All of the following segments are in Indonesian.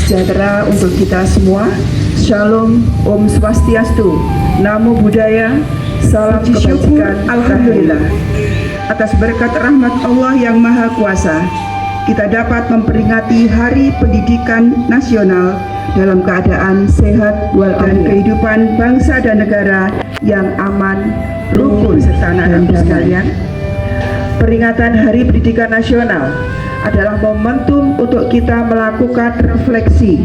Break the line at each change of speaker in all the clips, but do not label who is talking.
sejahtera untuk kita semua. Shalom, Om Swastiastu, Namo Buddhaya, salam kebajikan. Alhamdulillah. Atas berkat rahmat Allah yang Maha Kuasa, kita dapat memperingati Hari Pendidikan Nasional dalam keadaan sehat dan kehidupan bangsa dan negara yang aman, rukun serta anak-anakku sekalian. Peringatan Hari Pendidikan Nasional adalah momentum untuk kita melakukan refleksi,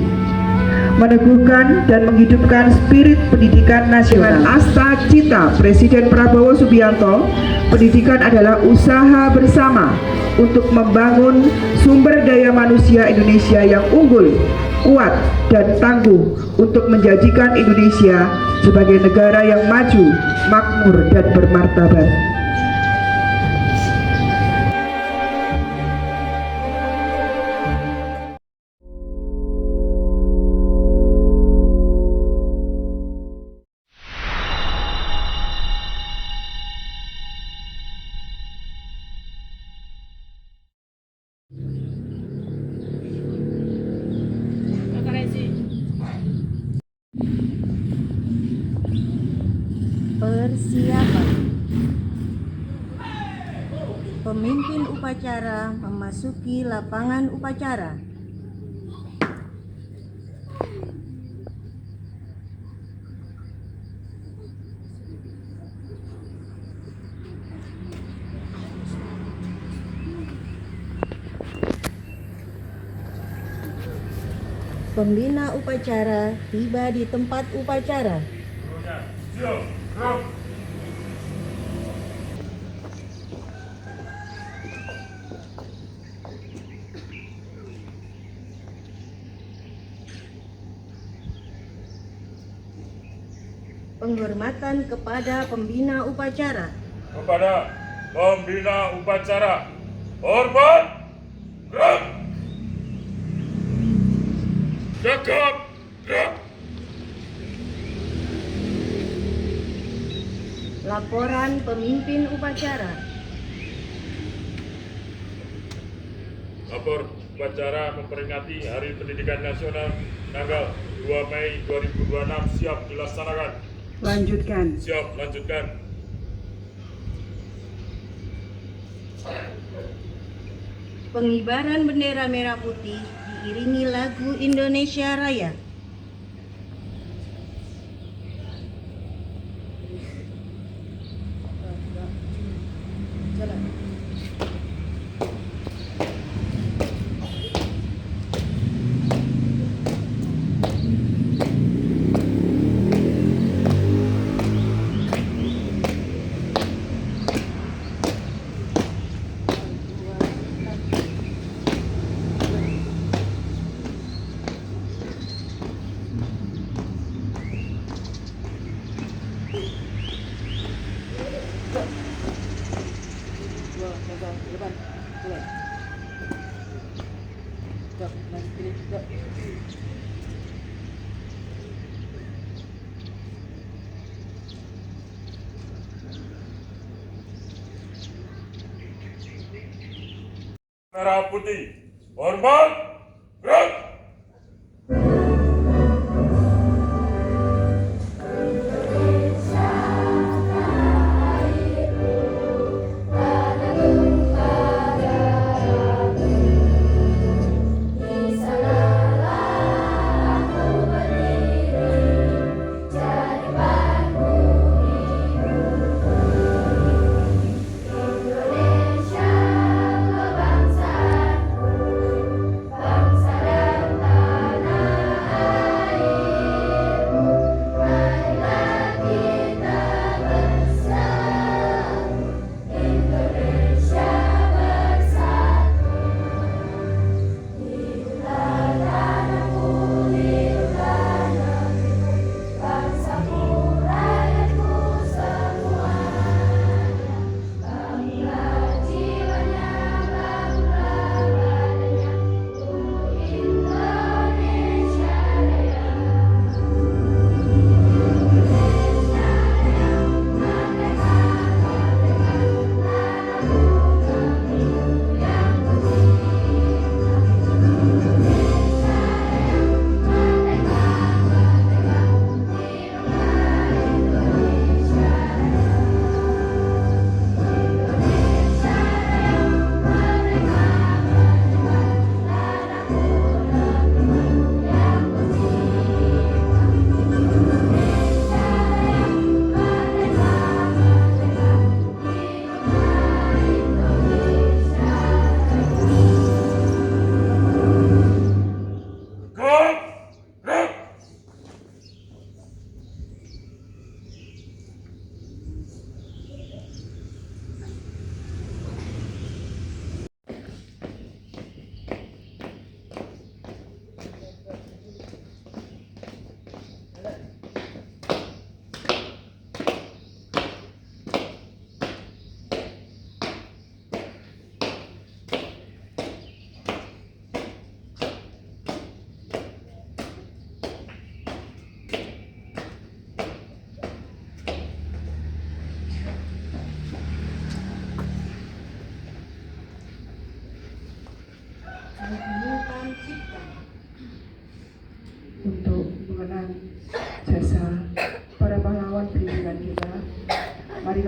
meneguhkan dan menghidupkan spirit pendidikan nasional. Asta cita Presiden Prabowo Subianto, pendidikan adalah usaha bersama untuk membangun sumber daya manusia Indonesia yang unggul, kuat, dan tangguh untuk menjadikan Indonesia sebagai negara yang maju, makmur, dan bermartabat.
Persiapan. Pemimpin upacara memasuki lapangan upacara. Pembina upacara tiba di tempat upacara. Penghormatan kepada pembina upacara.
Kepada pembina upacara, hormat, gerak, cakap, gerak.
Laporan pemimpin upacara.
Lapor upacara memperingati Hari Pendidikan Nasional tanggal 2 Mei 2026 siap dilaksanakan.
Lanjutkan.
Siap, lanjutkan.
Pengibaran bendera merah putih diiringi lagu Indonesia Raya.
Merah putih, hormat, gerak.
Bangsa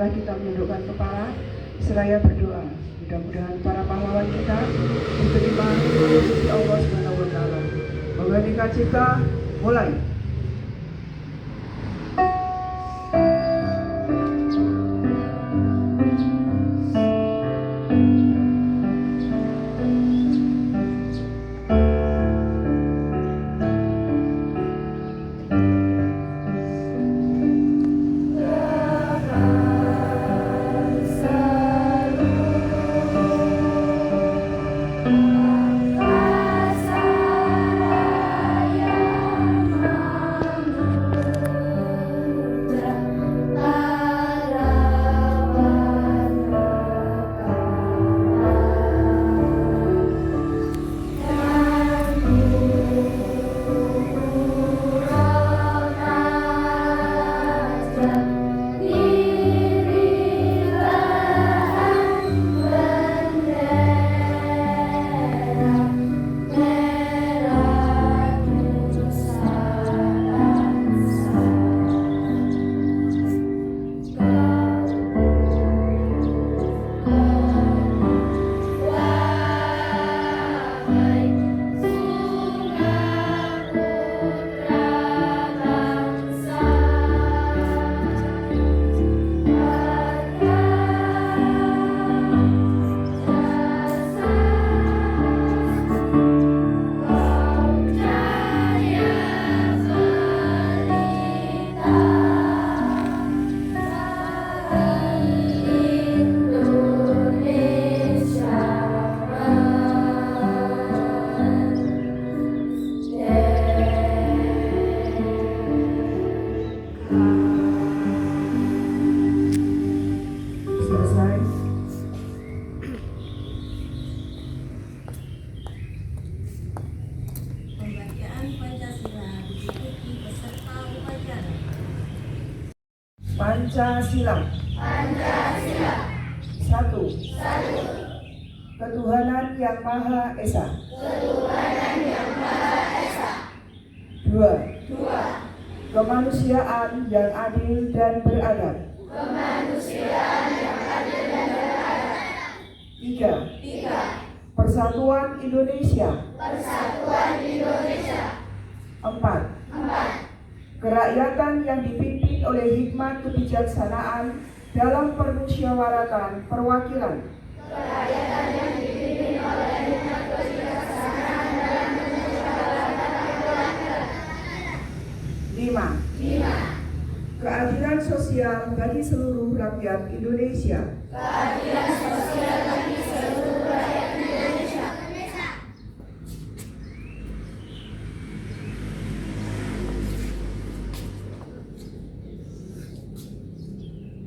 Marilah kita menundukkan kepala seraya berdoa. Mudah-mudahan para pahlawan kita diterima di sisi Allah Subhanahu wa taala. Mengheningkan cipta, mulai. Pancasila. Satu. Ketuhanan Yang Maha Esa. Dua. Kemanusiaan yang adil dan beradab. Tiga. Persatuan Indonesia. Empat. Kerakyatan yang dipimpin oleh hikmat kebijaksanaan dalam permusyawaratan perwakilan. Lima. Keadilan sosial bagi seluruh rakyat Indonesia.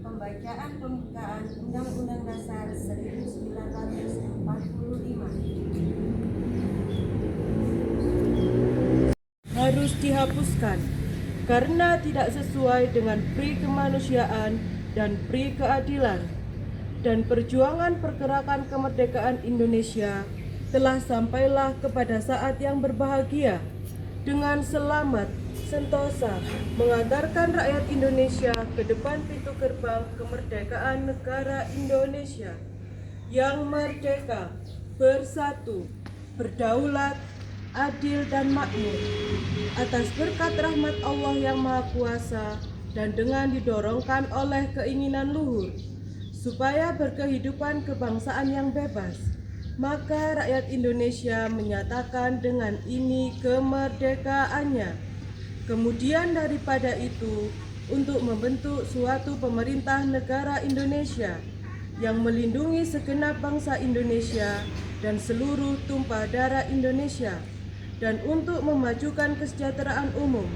Pembacaan pembukaan Undang-Undang Dasar 1945 harus dihapuskan karena tidak sesuai dengan pri kemanusiaan dan pri keadilan, dan perjuangan pergerakan kemerdekaan Indonesia telah sampailah kepada saat yang berbahagia dengan selamat sentosa mengantarkan rakyat Indonesia ke depan pintu gerbang kemerdekaan negara Indonesia yang merdeka, bersatu, berdaulat, adil dan makmur atas berkat rahmat Allah yang Maha Kuasa dan dengan didorongkan oleh keinginan luhur supaya berkehidupan kebangsaan yang bebas, maka rakyat Indonesia menyatakan dengan ini kemerdekaannya. Kemudian daripada itu, untuk membentuk suatu pemerintah negara Indonesia yang melindungi segenap bangsa Indonesia dan seluruh tumpah darah Indonesia, dan untuk memajukan kesejahteraan umum,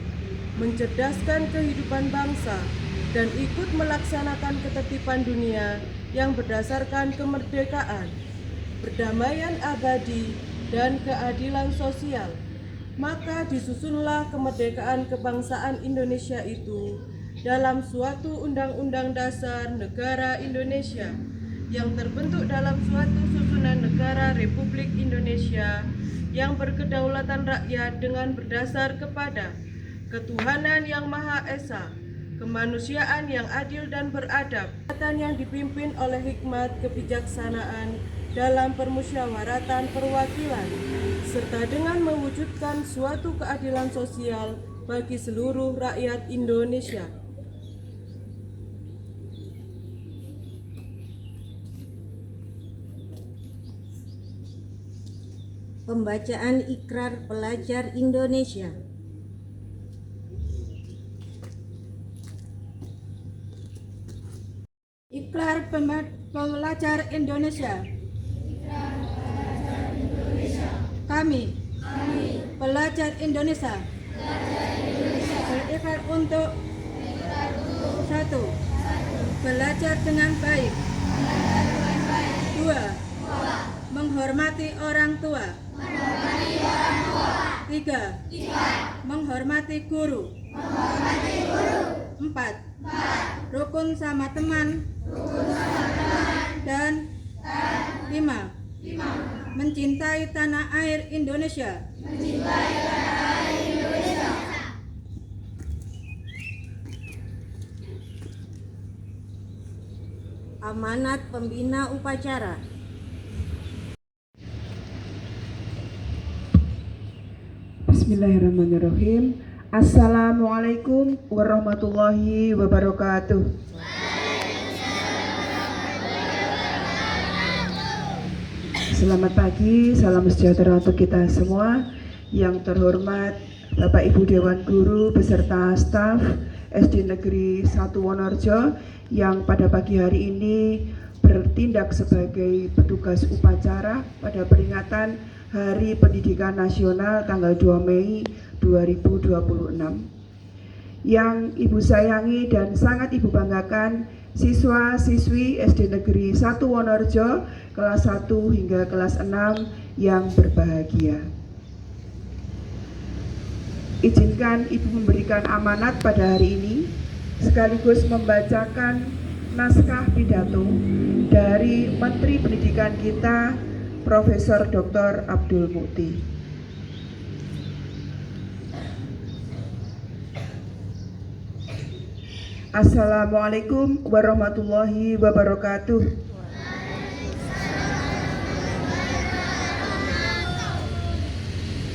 mencerdaskan kehidupan bangsa, dan ikut melaksanakan ketertiban dunia yang berdasarkan kemerdekaan, perdamaian abadi, dan keadilan sosial. Maka disusunlah kemerdekaan kebangsaan Indonesia itu dalam suatu Undang-Undang Dasar Negara Indonesia yang terbentuk dalam suatu susunan negara Republik Indonesia yang berkedaulatan rakyat dengan berdasar kepada ketuhanan yang Maha Esa,
kemanusiaan yang adil dan beradab, yang dipimpin oleh hikmat kebijaksanaan dalam permusyawaratan perwakilan, serta dengan mewujudkan suatu keadilan sosial bagi seluruh rakyat Indonesia.
Pembacaan Ikrar Pelajar Indonesia.
Ikrar Pelajar Indonesia. Kami, pelajar Indonesia, berikrar untuk 1. Belajar dengan baik. 2. Menghormati orang tua. 3. Menghormati guru. 4. Rukun sama teman. Dan 5. Mencintai tanah air Indonesia.
Amanat Pembina Upacara.
Bismillahirrahmanirrahim. Assalamualaikum warahmatullahi wabarakatuh. Selamat pagi, salam sejahtera untuk kita semua. Yang terhormat Bapak Ibu Dewan Guru beserta staf SD Negeri 1 Wonorejo yang pada pagi hari ini bertindak sebagai petugas upacara pada peringatan Hari Pendidikan Nasional tanggal 2 Mei 2026. Yang Ibu sayangi dan sangat Ibu banggakan, siswa-siswi SD Negeri 1 Wonorejo kelas 1 hingga kelas 6 yang berbahagia. Izinkan Ibu memberikan amanat pada hari ini sekaligus membacakan naskah pidato dari Menteri Pendidikan kita, Profesor Dr. Abdul Mukti. Assalamualaikum warahmatullahi wabarakatuh.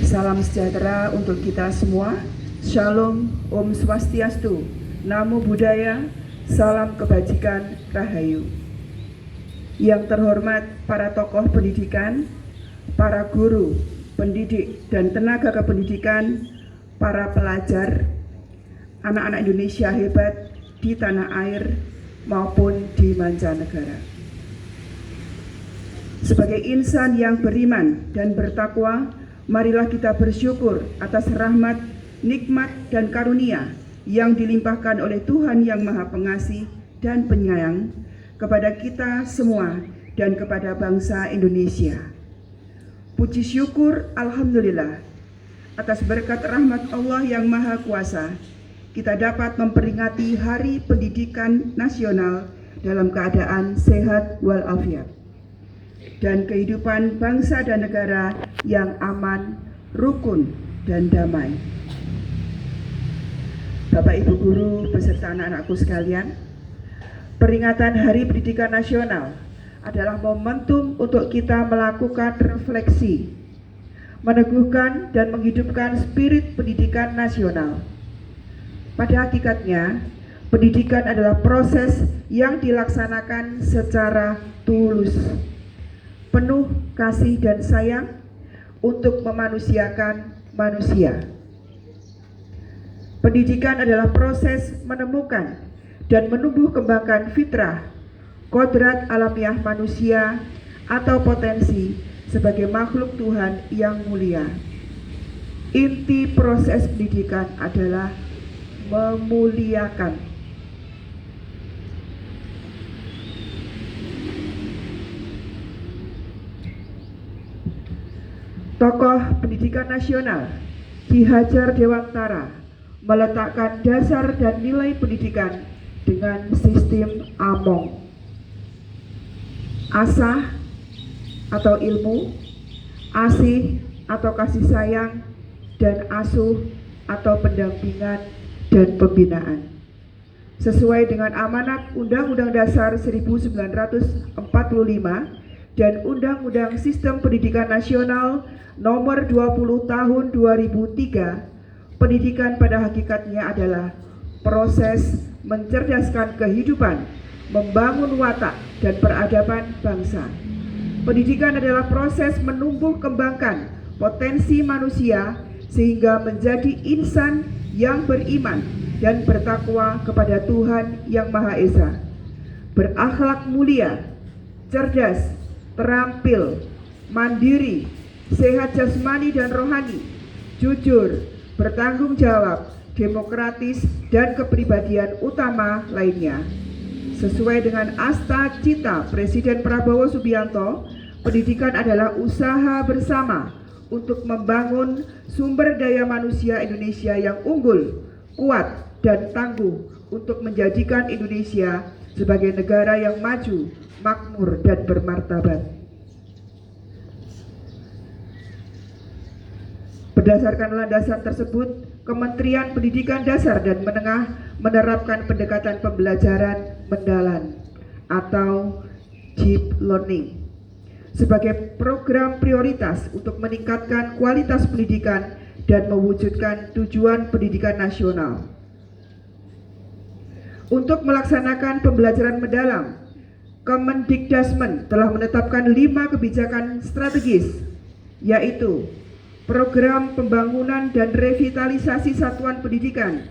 Salam sejahtera untuk kita semua. Shalom, Om Swastiastu, Namo Buddhaya, salam kebajikan, Rahayu. Yang terhormat para tokoh pendidikan, para guru, pendidik, dan tenaga kependidikan, para pelajar, anak-anak Indonesia hebat di tanah air maupun di mancanegara. Sebagai insan yang beriman dan bertakwa, marilah kita bersyukur atas rahmat, nikmat, dan karunia yang dilimpahkan oleh Tuhan yang Maha Pengasih dan Penyayang kepada kita semua dan kepada bangsa Indonesia. Puji syukur, Alhamdulillah, atas berkat rahmat Allah yang Maha Kuasa, kita dapat memperingati Hari Pendidikan Nasional dalam keadaan sehat walafiat dan kehidupan bangsa dan negara yang aman, rukun, dan damai. Bapak Ibu Guru beserta anak-anakku sekalian, peringatan Hari Pendidikan Nasional adalah momentum untuk kita melakukan refleksi, meneguhkan dan menghidupkan spirit pendidikan nasional. Pada hakikatnya, pendidikan adalah proses yang dilaksanakan secara tulus, penuh kasih dan sayang untuk memanusiakan manusia. Pendidikan adalah proses menemukan dan menumbuh kembangkan fitrah, kodrat alamiah manusia atau potensi sebagai makhluk Tuhan yang mulia. Inti proses pendidikan adalah memuliakan. Tokoh pendidikan nasional Ki Hajar Dewantara meletakkan dasar dan nilai pendidikan dengan sistem AMONG. Asah atau ilmu, asih atau kasih sayang, dan asuh atau pendampingan dan pembinaan. sesuai dengan amanat Undang-Undang Dasar 1945 dan Undang-Undang Sistem Pendidikan Nasional Nomor 20 Tahun 2003. Pendidikan pada hakikatnya adalah proses mencerdaskan kehidupan, membangun watak dan peradaban bangsa. Pendidikan adalah proses menumbuh kembangkan potensi manusia sehingga menjadi insan yang beriman dan bertakwa kepada Tuhan Yang Maha Esa, berakhlak mulia, cerdas, terampil, mandiri, sehat jasmani dan rohani, jujur, bertanggung jawab, demokratis, dan kepribadian utama lainnya. Sesuai dengan asta cita Presiden Prabowo Subianto, pendidikan adalah usaha bersama untuk membangun sumber daya manusia Indonesia yang unggul, kuat, dan tangguh untuk menjadikan Indonesia sebagai negara yang maju, makmur, dan bermartabat. Berdasarkan landasan tersebut, Kementerian Pendidikan Dasar dan Menengah menerapkan pendekatan pembelajaran mendalam atau deep learning sebagai program prioritas untuk meningkatkan kualitas pendidikan dan mewujudkan tujuan pendidikan nasional. Untuk melaksanakan pembelajaran mendalam, Kemendikdasmen telah menetapkan 5 kebijakan strategis, yaitu program pembangunan dan revitalisasi satuan pendidikan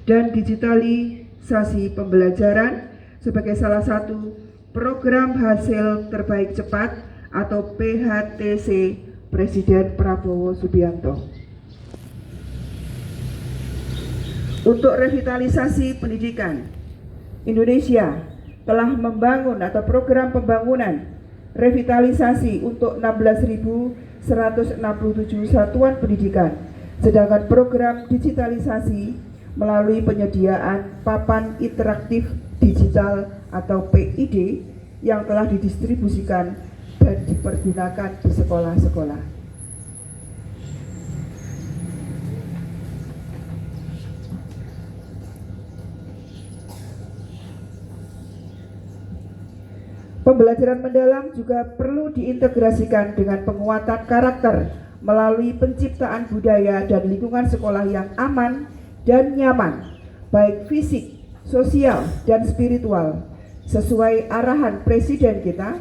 dan digitalisasi pembelajaran sebagai salah satu program hasil terbaik cepat atau PHTC Presiden Prabowo Subianto. Untuk revitalisasi pendidikan, Indonesia telah membangun atau program pembangunan revitalisasi untuk 16.167 satuan pendidikan, sedangkan program digitalisasi melalui penyediaan papan interaktif digital atau PID yang telah didistribusikan dan dipergunakan di sekolah-sekolah. Pembelajaran mendalam juga perlu diintegrasikan dengan penguatan karakter melalui penciptaan budaya dan lingkungan sekolah yang aman dan nyaman, baik fisik, sosial, dan spiritual, sesuai arahan Presiden kita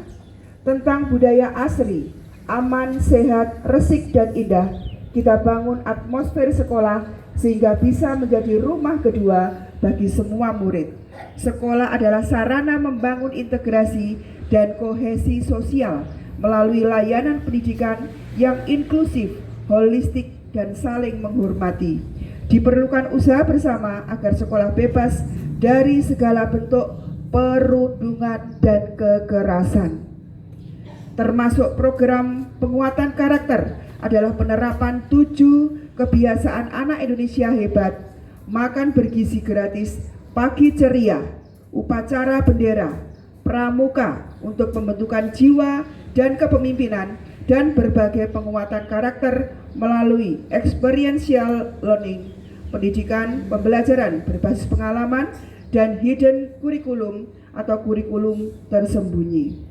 tentang budaya asri, aman, sehat, resik, dan indah. Kita bangun atmosfer sekolah sehingga bisa menjadi rumah kedua bagi semua murid. Sekolah adalah sarana membangun integrasi dan kohesi sosial melalui layanan pendidikan yang inklusif, holistik, dan saling menghormati. Diperlukan usaha bersama agar sekolah bebas dari segala bentuk perundungan dan kekerasan. Termasuk program penguatan karakter adalah penerapan 7 kebiasaan anak Indonesia hebat, makan bergizi gratis, pagi ceria, upacara bendera, pramuka untuk pembentukan jiwa dan kepemimpinan, dan berbagai penguatan karakter melalui experiential learning, pendidikan pembelajaran berbasis pengalaman, dan hidden curriculum atau kurikulum tersembunyi.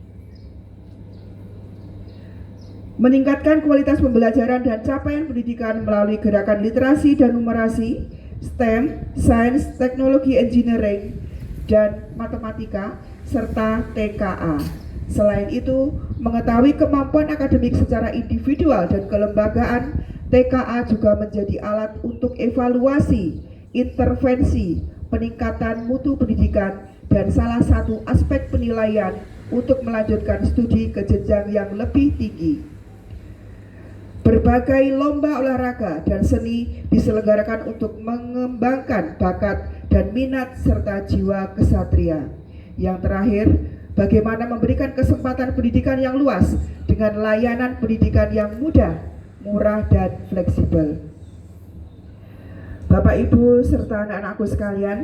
Meningkatkan kualitas pembelajaran dan capaian pendidikan melalui gerakan literasi dan numerasi, STEM, Sains, Teknologi, Engineering, dan Matematika, serta TKA. Selain itu, mengetahui kemampuan akademik secara individual dan kelembagaan, TKA juga menjadi alat untuk evaluasi, intervensi, peningkatan mutu pendidikan, dan salah satu aspek penilaian untuk melanjutkan studi ke jenjang yang lebih tinggi. Berbagai lomba olahraga dan seni diselenggarakan untuk mengembangkan bakat dan minat serta jiwa kesatria. Yang terakhir, bagaimana memberikan kesempatan pendidikan yang luas dengan layanan pendidikan yang mudah, murah, dan fleksibel. Bapak, Ibu, serta anak-anakku sekalian,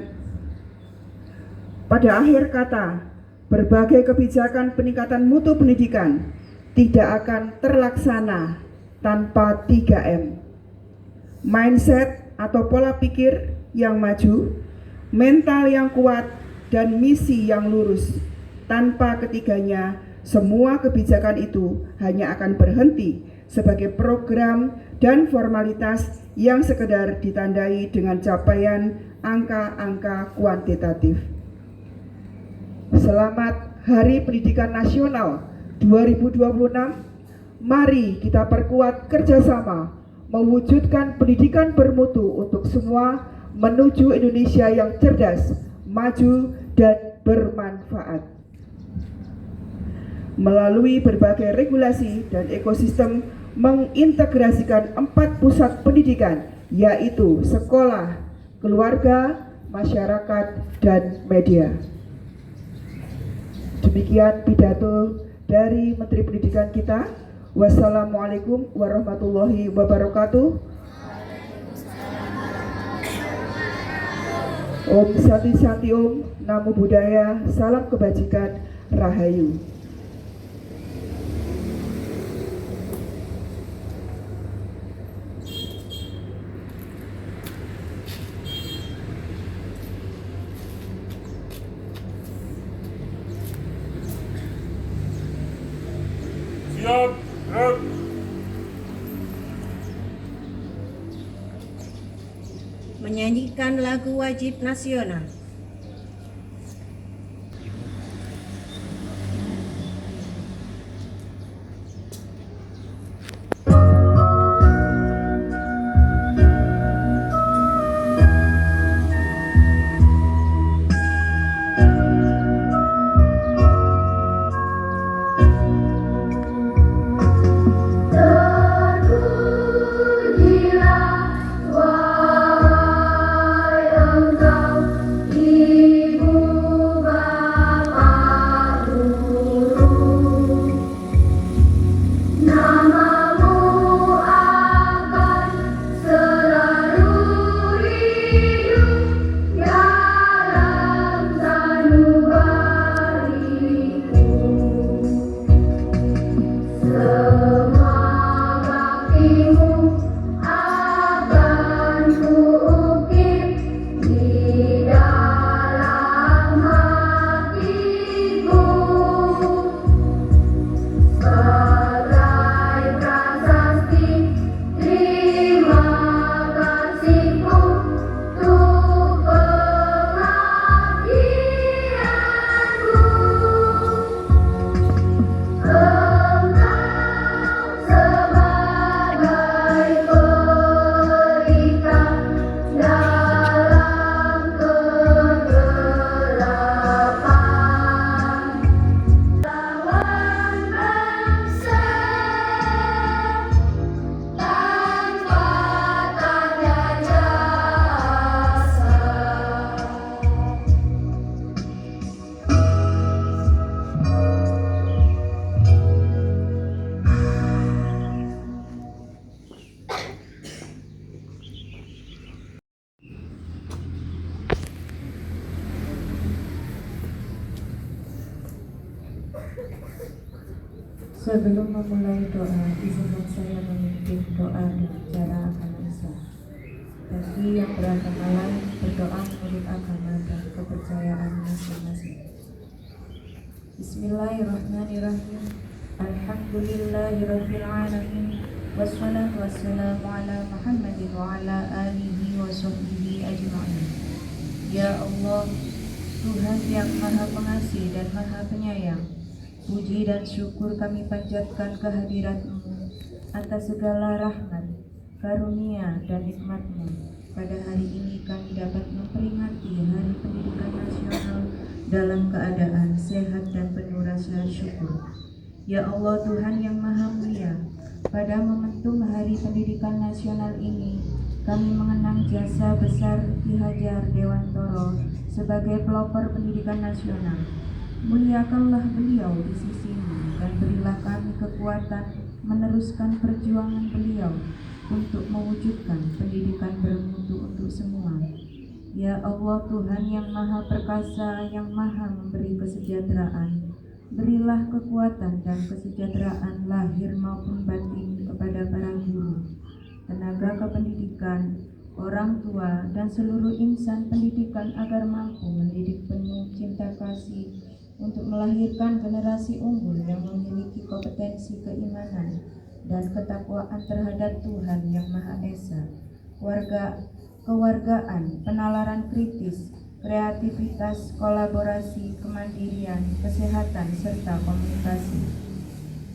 pada akhir kata, berbagai kebijakan peningkatan mutu pendidikan tidak akan terlaksana tanpa 3M. Mindset atau pola pikir yang maju, mental yang kuat, dan misi yang lurus. Tanpa ketiganya, semua kebijakan itu hanya akan berhenti sebagai program dan formalitas yang sekedar ditandai dengan capaian angka-angka kuantitatif. Selamat Hari Pendidikan Nasional 2026. Mari kita perkuat kerjasama mewujudkan pendidikan bermutu untuk semua menuju Indonesia yang cerdas, maju, dan bermanfaat. Melalui berbagai regulasi dan ekosistem mengintegrasikan 4 pusat pendidikan, yaitu sekolah, keluarga, masyarakat, dan media. Demikian pidato dari Menteri Pendidikan kita. Wassalamualaikum warahmatullahi wabarakatuh. Om Santi Santi Om, Namo Buddhaya, salam kebajikan, Rahayu.
Siap, gerak.
Menyanyikan lagu wajib nasional.
Sebelum memulai doa, izinkan saya memimpin doa dengan cara agama Islam. Bagi yang beragama lain, berdoa menurut agama dan kepercayaan masing-masing. Bismillahirrahmanirrahim. Alhamdulillahirabbil alamin. Wassalatu wassalamu ala Muhammadin wa ala alihi wa sahbihi ajma'in. Ya Allah, Tuhan yang Maha Pengasih dan Maha Penyayang, puji dan syukur kami panjatkan kehadirat-Mu atas segala rahmat, karunia, dan nikmat-Mu. Pada hari ini kami dapat memperingati Hari Pendidikan Nasional dalam keadaan sehat dan penuh rasa syukur. Ya Allah Tuhan yang Maha Mulia, pada momentum Hari Pendidikan Nasional ini, kami mengenang jasa besar Ki Hajar Dewantoro sebagai pelopor pendidikan nasional. Muliakanlah beliau di sisi-Mu dan berilah kami kekuatan meneruskan perjuangan beliau untuk mewujudkan pendidikan bermutu untuk semua. Ya Allah Tuhan yang Maha Perkasa, yang Maha memberi kesejahteraan, berilah kekuatan dan kesejahteraan lahir maupun batin kepada para guru, tenaga kependidikan, orang tua, dan seluruh insan pendidikan agar mampu mendidik penuh cinta kasih untuk melahirkan generasi unggul yang memiliki kompetensi keimanan dan ketakwaan terhadap Tuhan Yang Maha Esa, kewargaan, penalaran kritis, kreativitas, kolaborasi, kemandirian, kesehatan, serta komunikasi.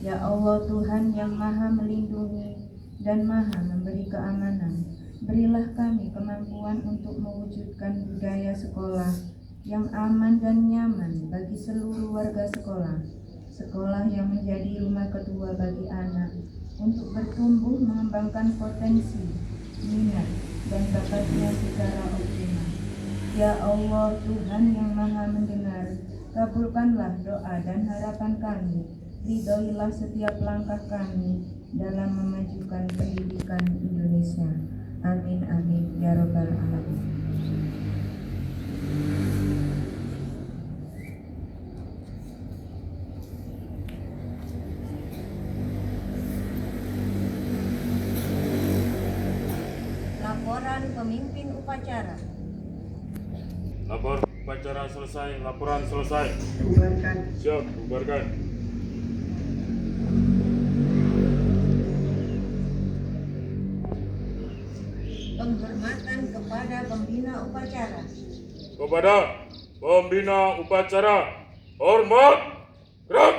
Ya Allah Tuhan yang Maha melindungi dan Maha memberi keamanan, berilah kami kemampuan untuk mewujudkan budaya sekolah yang aman dan nyaman bagi seluruh warga sekolah, sekolah yang menjadi rumah kedua bagi anak untuk bertumbuh mengembangkan potensi, minat, dan bakatnya secara optimal. Ya Allah Tuhan yang Maha mendengar, kabulkanlah doa dan harapan kami, ridhoilah setiap langkah kami dalam memajukan pendidikan Indonesia. Amin amin ya robbal alamin.
Laporan pemimpin upacara.
Lapor upacara selesai, laporan selesai.
Bubarkan.
Siap, bubarkan.
Penghormatan kepada pembina upacara.
Kepada pembina upacara, hormat, gerak.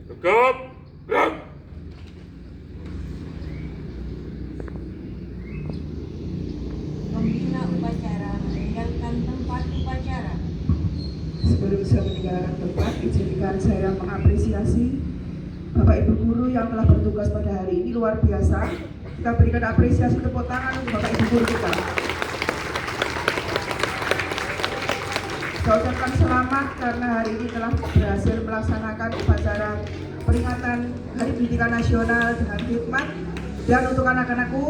Tegap, gerak.
Pembina upacara meninggalkan tempat upacara.
Sebelum saya meninggalkan tempat, izinkan saya mengapresiasi Bapak Ibu guru yang telah bertugas pada hari ini. Luar biasa. Kita berikan apresiasi, tepuk tangan untuk Bapak Ibu guru kita. Saya ucapkan selamat karena hari ini telah berhasil melaksanakan upacara peringatan Hari Pendidikan Nasional dengan hikmat. Dan untuk anak-anakku,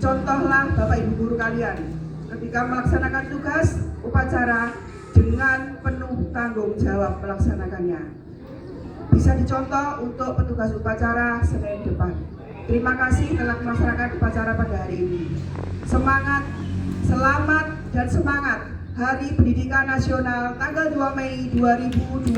contohlah Bapak Ibu guru kalian ketika melaksanakan tugas upacara dengan penuh tanggung jawab melaksanakannya. Bisa dicontoh untuk petugas upacara Senin depan. Terima kasih telah melaksanakan upacara pada hari ini. Semangat, selamat, dan semangat Hari Pendidikan Nasional tanggal 2 Mei 2026.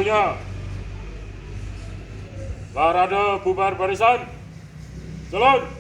waktunya. Parade bubar barisan. Jalan.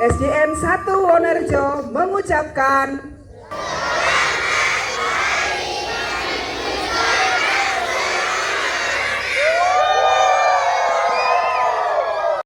SDN 1 Wonorejo mengucapkan